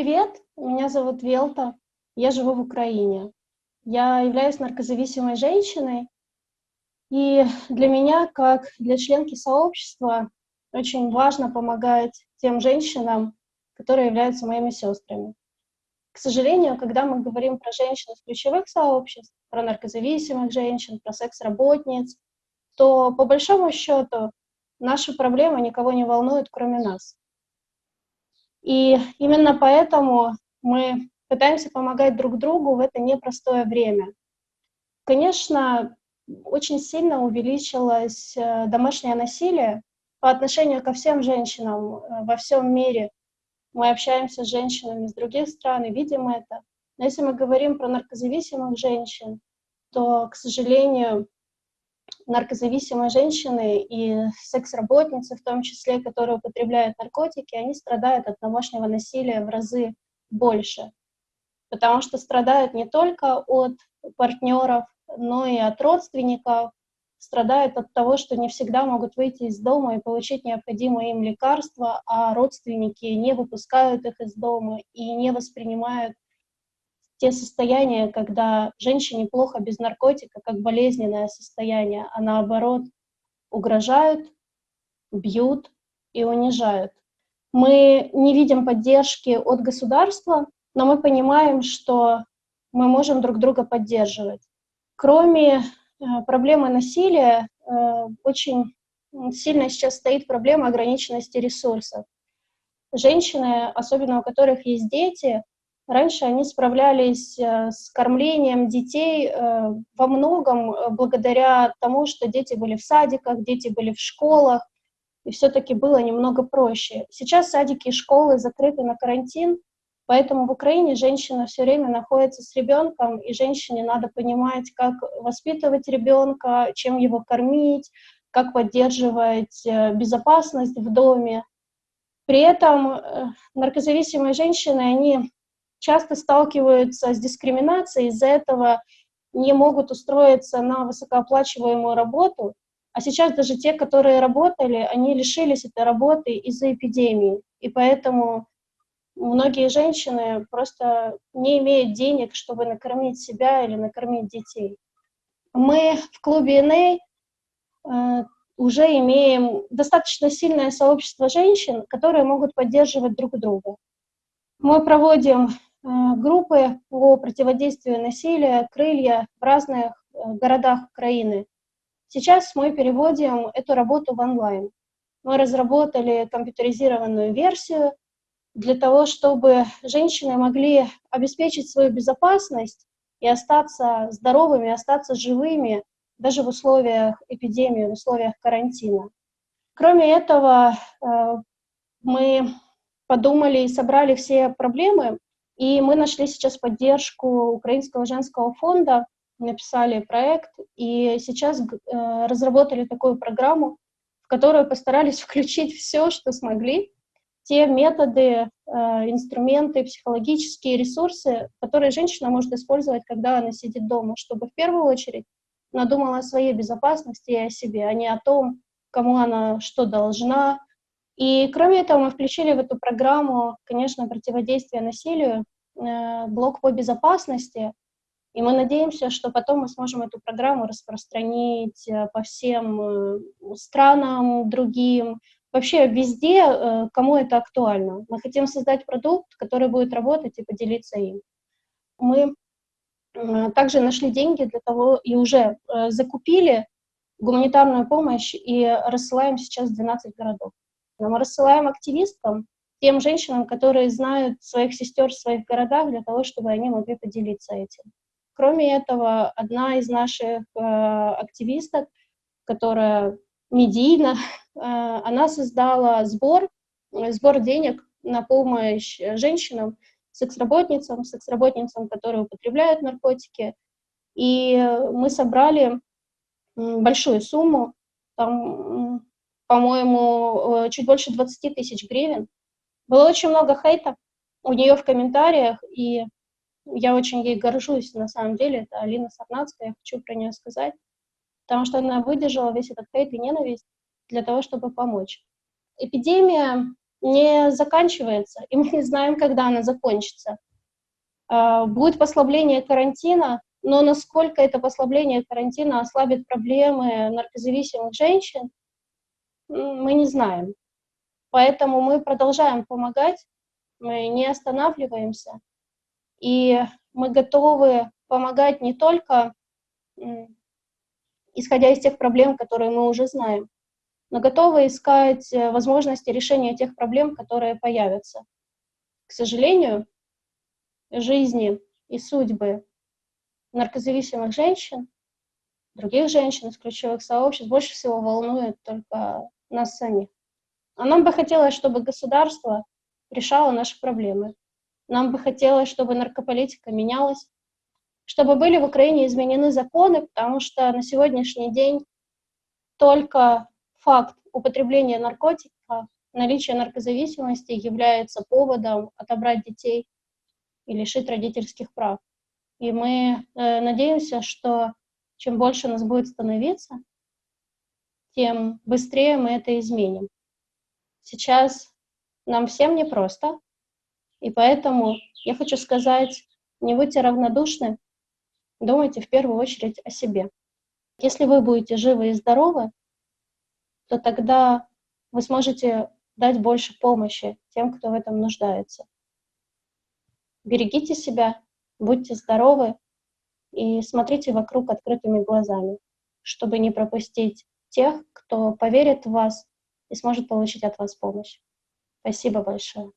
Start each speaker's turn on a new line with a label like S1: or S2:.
S1: привет! Меня зовут Велта. Я живу в Украине. Я являюсь наркозависимой женщиной, и для меня, как для членки сообщества, очень важно помогать тем женщинам, которые являются моими сестрами. К сожалению, когда мы говорим про женщин из ключевых сообществ, про наркозависимых женщин, про секс-работниц, то по большому счету наши проблемы никого не волнуют, кроме нас. И именно поэтому мы пытаемся помогать друг другу в это непростое время. Конечно, очень сильно увеличилось домашнее насилие по отношению ко всем женщинам во всем мире. Мы общаемся с женщинами из других стран и видим это. Но если мы говорим про наркозависимых женщин, то, к сожалению, наркозависимые женщины и секс-работницы, в том числе, которые употребляют наркотики, они страдают от домашнего насилия в разы больше, потому что страдают не только от партнеров, но и от родственников, страдают от того, что не всегда могут выйти из дома и получить необходимые им лекарства, а родственники не выпускают их из дома и не воспринимают те состояния, когда женщине плохо без наркотика, как болезненное состояние, а наоборот угрожают, бьют и унижают. Мы не видим поддержки от государства, но мы понимаем, что мы можем друг друга поддерживать. Кроме проблемы насилия, очень сильно сейчас стоит проблема ограниченности ресурсов. Женщины, особенно у которых есть дети, раньше они справлялись с кормлением детей во многом благодаря тому, что дети были в садиках, дети были в школах, и все-таки было немного проще. Сейчас садики и школы закрыты на карантин, поэтому в Украине женщина все время находится с ребенком, и женщине надо понимать, как воспитывать ребенка, чем его кормить, как поддерживать безопасность в доме. При этом наркозависимые женщины, они часто сталкиваются с дискриминацией, из-за этого не могут устроиться на высокооплачиваемую работу, а сейчас даже те, которые работали, они лишились этой работы из-за эпидемии, и поэтому многие женщины просто не имеют денег, чтобы накормить себя или накормить детей. Мы в клубе НА уже имеем достаточно сильное сообщество женщин, которые могут поддерживать друг друга. Мы проводим группы по противодействию насилию, крылья в разных городах Украины. Сейчас мы переводим эту работу в онлайн. Мы разработали компьютеризированную версию для того, чтобы женщины могли обеспечить свою безопасность и остаться здоровыми, остаться живыми даже в условиях эпидемии, в условиях карантина. Кроме этого, мы подумали и собрали все проблемы, и мы нашли сейчас поддержку Украинского женского фонда, написали проект, и сейчас разработали такую программу, в которую постарались включить все, что смогли, те методы, инструменты, психологические ресурсы, которые женщина может использовать, когда она сидит дома, чтобы в первую очередь она думала о своей безопасности и о себе, а не о том, кому она что должна. И кроме этого мы включили в эту программу, конечно, противодействие насилию, блок по безопасности, и мы надеемся, что потом мы сможем эту программу распространить по всем странам другим, вообще везде, кому это актуально. Мы хотим создать продукт, который будет работать и поделиться им. Мы также нашли деньги для того и уже закупили гуманитарную помощь и рассылаем сейчас в 12 городов. Мы рассылаем активисткам, тем женщинам, которые знают своих сестер в своих городах, для того, чтобы они могли поделиться этим. Кроме этого, одна из наших активисток, которая медийна, она создала сбор денег на помощь женщинам, секс-работницам, которые употребляют наркотики. И мы собрали большую сумму, там, по-моему, чуть больше 20 тысяч гривен. Было очень много хейта у нее в комментариях, и я очень ей горжусь, на самом деле. Это Алина Сарнацкая, я хочу про нее сказать, потому что она выдержала весь этот хейт и ненависть для того, чтобы помочь. Эпидемия не заканчивается, и мы не знаем, когда она закончится. Будет послабление карантина, но насколько это послабление карантина ослабит проблемы наркозависимых женщин, мы не знаем. Поэтому мы продолжаем помогать, мы не останавливаемся, и мы готовы помогать не только исходя из тех проблем, которые мы уже знаем, но готовы искать возможности решения тех проблем, которые появятся. К сожалению, жизни и судьбы наркозависимых женщин, других женщин из ключевых сообществ больше всего волнует только нас самих. А нам бы хотелось, чтобы государство решало наши проблемы. Нам бы хотелось, чтобы наркополитика менялась, чтобы были в Украине изменены законы, потому что на сегодняшний день только факт употребления наркотиков, наличие наркозависимости является поводом отобрать детей и лишить родительских прав. И мы надеемся, что чем больше нас будет становиться, тем быстрее мы это изменим. Сейчас нам всем непросто, и поэтому я хочу сказать, не будьте равнодушны, думайте в первую очередь о себе. Если вы будете живы и здоровы, то тогда вы сможете дать больше помощи тем, кто в этом нуждается. Берегите себя, будьте здоровы и смотрите вокруг открытыми глазами, чтобы не пропустить тех, кто поверит в вас и сможет получить от вас помощь. Спасибо большое.